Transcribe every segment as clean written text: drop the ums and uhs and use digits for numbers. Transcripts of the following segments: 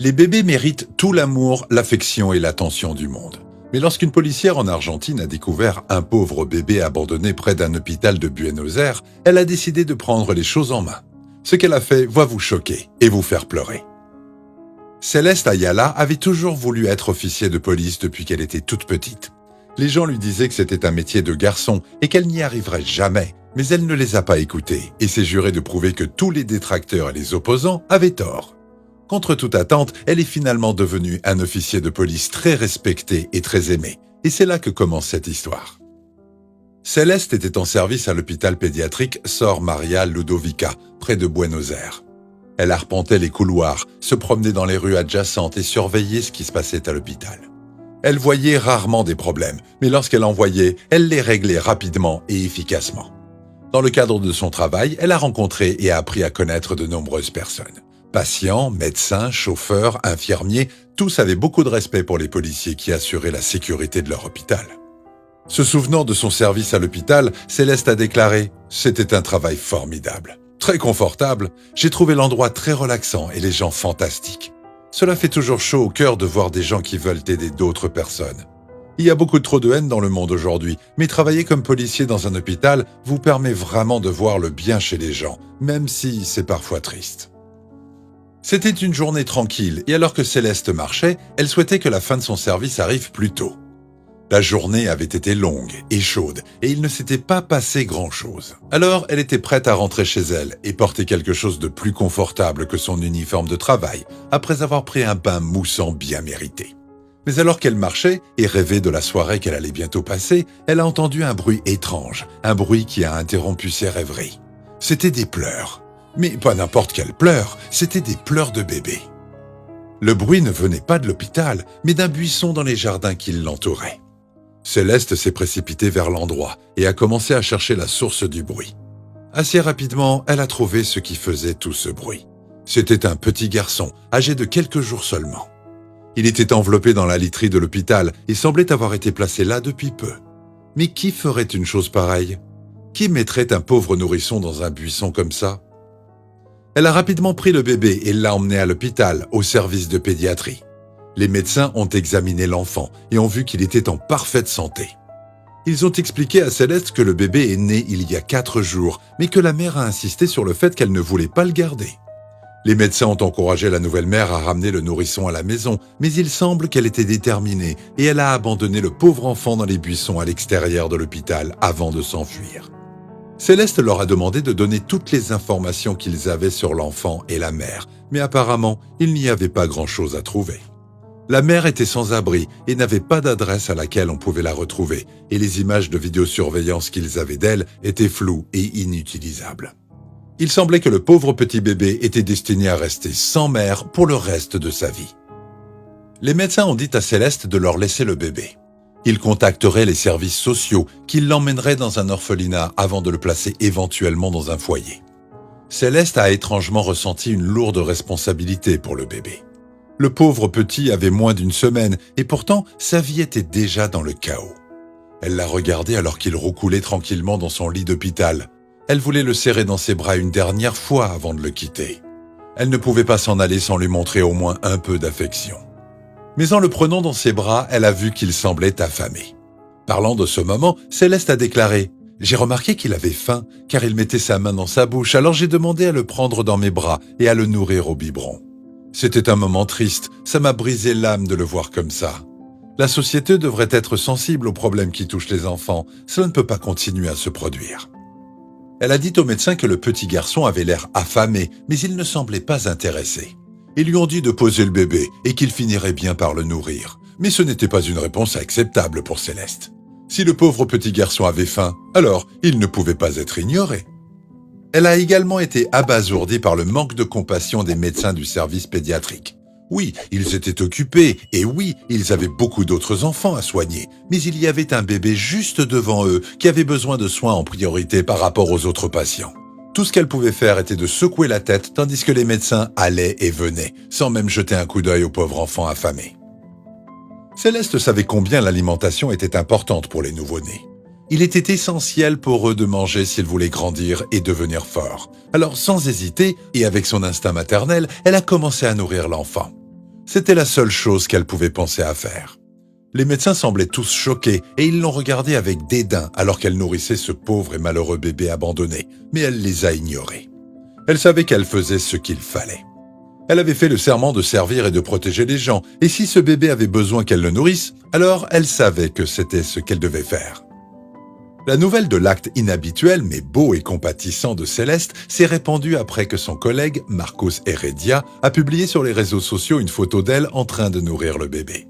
Les bébés méritent tout l'amour, l'affection et l'attention du monde. Mais lorsqu'une policière en Argentine a découvert un pauvre bébé abandonné près d'un hôpital de Buenos Aires, elle a décidé de prendre les choses en main. Ce qu'elle a fait va vous choquer et vous faire pleurer. Céleste Ayala avait toujours voulu être officier de police depuis qu'elle était toute petite. Les gens lui disaient que c'était un métier de garçon et qu'elle n'y arriverait jamais, mais elle ne les a pas écoutés et s'est jurée de prouver que tous les détracteurs et les opposants avaient tort. Contre toute attente, elle est finalement devenue un officier de police très respecté et très aimé. Et c'est là que commence cette histoire. Céleste était en service à l'hôpital pédiatrique Sor Maria Ludovica, près de Buenos Aires. Elle arpentait les couloirs, se promenait dans les rues adjacentes et surveillait ce qui se passait à l'hôpital. Elle voyait rarement des problèmes, mais lorsqu'elle en voyait, elle les réglait rapidement et efficacement. Dans le cadre de son travail, elle a rencontré et a appris à connaître de nombreuses personnes. Patients, médecins, chauffeurs, infirmiers, tous avaient beaucoup de respect pour les policiers qui assuraient la sécurité de leur hôpital. Se souvenant de son service à l'hôpital, Céleste a déclaré « C'était un travail formidable, très confortable, j'ai trouvé l'endroit très relaxant et les gens fantastiques. Cela fait toujours chaud au cœur de voir des gens qui veulent aider d'autres personnes. Il y a beaucoup trop de haine dans le monde aujourd'hui, mais travailler comme policier dans un hôpital vous permet vraiment de voir le bien chez les gens, même si c'est parfois triste. » C'était une journée tranquille et alors que Céleste marchait, elle souhaitait que la fin de son service arrive plus tôt. La journée avait été longue et chaude et il ne s'était pas passé grand-chose. Alors elle était prête à rentrer chez elle et porter quelque chose de plus confortable que son uniforme de travail après avoir pris un bain moussant bien mérité. Mais alors qu'elle marchait et rêvait de la soirée qu'elle allait bientôt passer, elle a entendu un bruit étrange, un bruit qui a interrompu ses rêveries. C'était des pleurs. Mais pas n'importe quels pleurs, c'était des pleurs de bébé. Le bruit ne venait pas de l'hôpital, mais d'un buisson dans les jardins qui l'entouraient. Céleste s'est précipitée vers l'endroit et a commencé à chercher la source du bruit. Assez rapidement, elle a trouvé ce qui faisait tout ce bruit. C'était un petit garçon, âgé de quelques jours seulement. Il était enveloppé dans la literie de l'hôpital et semblait avoir été placé là depuis peu. Mais qui ferait une chose pareille? Qui mettrait un pauvre nourrisson dans un buisson comme ça? Elle a rapidement pris le bébé et l'a emmené à l'hôpital, au service de pédiatrie. Les médecins ont examiné l'enfant et ont vu qu'il était en parfaite santé. Ils ont expliqué à Céleste que le bébé est né il y a 4 jours, mais que la mère a insisté sur le fait qu'elle ne voulait pas le garder. Les médecins ont encouragé la nouvelle mère à ramener le nourrisson à la maison, mais il semble qu'elle était déterminée et elle a abandonné le pauvre enfant dans les buissons à l'extérieur de l'hôpital avant de s'enfuir. Céleste leur a demandé de donner toutes les informations qu'ils avaient sur l'enfant et la mère, mais apparemment, il n'y avait pas grand-chose à trouver. La mère était sans abri et n'avait pas d'adresse à laquelle on pouvait la retrouver, et les images de vidéosurveillance qu'ils avaient d'elle étaient floues et inutilisables. Il semblait que le pauvre petit bébé était destiné à rester sans mère pour le reste de sa vie. Les médecins ont dit à Céleste de leur laisser le bébé. Ils contacteraient les services sociaux qui l'emmèneraient dans un orphelinat avant de le placer éventuellement dans un foyer. Céleste a étrangement ressenti une lourde responsabilité pour le bébé. Le pauvre petit avait moins d'1 semaine et pourtant sa vie était déjà dans le chaos. Elle l'a regardé alors qu'il roucoulait tranquillement dans son lit d'hôpital. Elle voulait le serrer dans ses bras une dernière fois avant de le quitter. Elle ne pouvait pas s'en aller sans lui montrer au moins un peu d'affection. Mais en le prenant dans ses bras, elle a vu qu'il semblait affamé. Parlant de ce moment, Céleste a déclaré « J'ai remarqué qu'il avait faim, car il mettait sa main dans sa bouche, alors j'ai demandé à le prendre dans mes bras et à le nourrir au biberon. C'était un moment triste, ça m'a brisé l'âme de le voir comme ça. La société devrait être sensible aux problèmes qui touchent les enfants, cela ne peut pas continuer à se produire. » Elle a dit au médecin que le petit garçon avait l'air affamé, mais il ne semblait pas intéressé. Ils lui ont dit de poser le bébé et qu'il finirait bien par le nourrir. Mais ce n'était pas une réponse acceptable pour Céleste. Si le pauvre petit garçon avait faim, alors il ne pouvait pas être ignoré. Elle a également été abasourdie par le manque de compassion des médecins du service pédiatrique. Oui, ils étaient occupés, et oui, ils avaient beaucoup d'autres enfants à soigner, mais il y avait un bébé juste devant eux qui avait besoin de soins en priorité par rapport aux autres patients. Tout ce qu'elle pouvait faire était de secouer la tête tandis que les médecins allaient et venaient, sans même jeter un coup d'œil au pauvre enfant affamé. Céleste savait combien l'alimentation était importante pour les nouveau-nés. Il était essentiel pour eux de manger s'ils voulaient grandir et devenir forts. Alors, sans hésiter, et avec son instinct maternel, elle a commencé à nourrir l'enfant. C'était la seule chose qu'elle pouvait penser à faire. Les médecins semblaient tous choqués et ils l'ont regardée avec dédain alors qu'elle nourrissait ce pauvre et malheureux bébé abandonné, mais elle les a ignorés. Elle savait qu'elle faisait ce qu'il fallait. Elle avait fait le serment de servir et de protéger les gens, et si ce bébé avait besoin qu'elle le nourrisse, alors elle savait que c'était ce qu'elle devait faire. La nouvelle de l'acte inhabituel mais beau et compatissant de Céleste s'est répandue après que son collègue, Marcos Heredia, a publié sur les réseaux sociaux une photo d'elle en train de nourrir le bébé.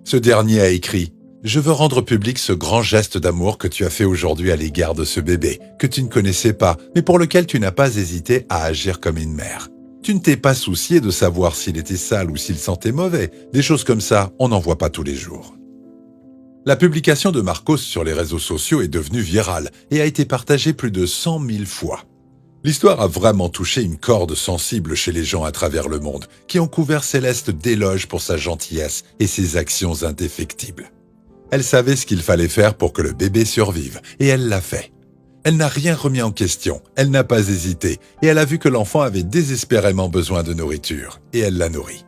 Ce dernier a écrit « Je veux rendre public ce grand geste d'amour que tu as fait aujourd'hui à l'égard de ce bébé, que tu ne connaissais pas, mais pour lequel tu n'as pas hésité à agir comme une mère. Tu ne t'es pas soucié de savoir s'il était sale ou s'il sentait mauvais. Des choses comme ça, on n'en voit pas tous les jours. » La publication de Marcos sur les réseaux sociaux est devenue virale et a été partagée plus de 100 000 fois. L'histoire a vraiment touché une corde sensible chez les gens à travers le monde, qui ont couvert Céleste d'éloges pour sa gentillesse et ses actions indéfectibles. Elle savait ce qu'il fallait faire pour que le bébé survive, et elle l'a fait. Elle n'a rien remis en question, elle n'a pas hésité, et elle a vu que l'enfant avait désespérément besoin de nourriture, et elle l'a nourri.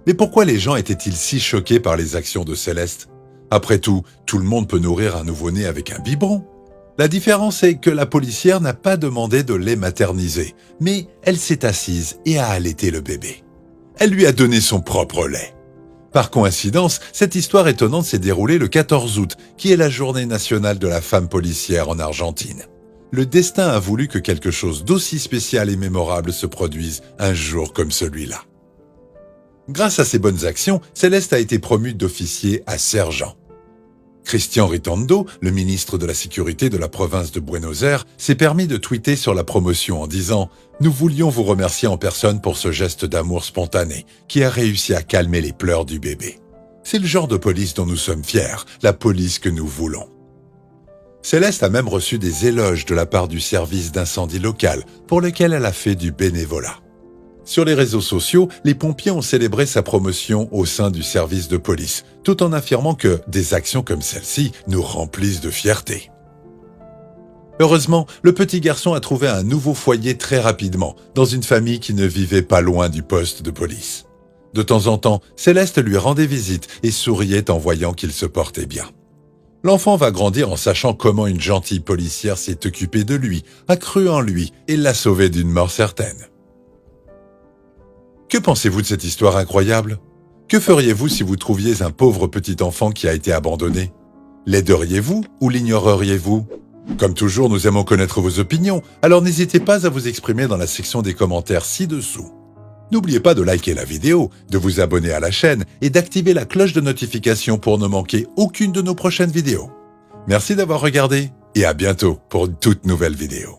Mais pourquoi les gens étaient-ils si choqués par les actions de Céleste ? Après tout le monde peut nourrir un nouveau-né avec un biberon. La différence est que la policière n'a pas demandé de les materniser, mais elle s'est assise et a allaité le bébé. Elle lui a donné son propre lait. Par coïncidence, cette histoire étonnante s'est déroulée le 14 août, qui est la journée nationale de la femme policière en Argentine. Le destin a voulu que quelque chose d'aussi spécial et mémorable se produise un jour comme celui-là. Grâce à ses bonnes actions, Céleste a été promue d'officier à sergent. Cristian Ritondo, le ministre de la Sécurité de la province de Buenos Aires, s'est permis de tweeter sur la promotion en disant « Nous voulions vous remercier en personne pour ce geste d'amour spontané qui a réussi à calmer les pleurs du bébé. C'est le genre de police dont nous sommes fiers, la police que nous voulons. » Céleste a même reçu des éloges de la part du service d'incendie local pour lequel elle a fait du bénévolat. Sur les réseaux sociaux, les pompiers ont célébré sa promotion au sein du service de police, tout en affirmant que des actions comme celle-ci nous remplissent de fierté. Heureusement, le petit garçon a trouvé un nouveau foyer très rapidement, dans une famille qui ne vivait pas loin du poste de police. De temps en temps, Céleste lui rendait visite et souriait en voyant qu'il se portait bien. L'enfant va grandir en sachant comment une gentille policière s'est occupée de lui, a cru en lui et l'a sauvé d'une mort certaine. Que pensez-vous de cette histoire incroyable ? Que feriez-vous si vous trouviez un pauvre petit enfant qui a été abandonné ? L'aideriez-vous ou l'ignoreriez-vous ? Comme toujours, nous aimons connaître vos opinions, alors n'hésitez pas à vous exprimer dans la section des commentaires ci-dessous. N'oubliez pas de liker la vidéo, de vous abonner à la chaîne et d'activer la cloche de notification pour ne manquer aucune de nos prochaines vidéos. Merci d'avoir regardé et à bientôt pour une toute nouvelle vidéo.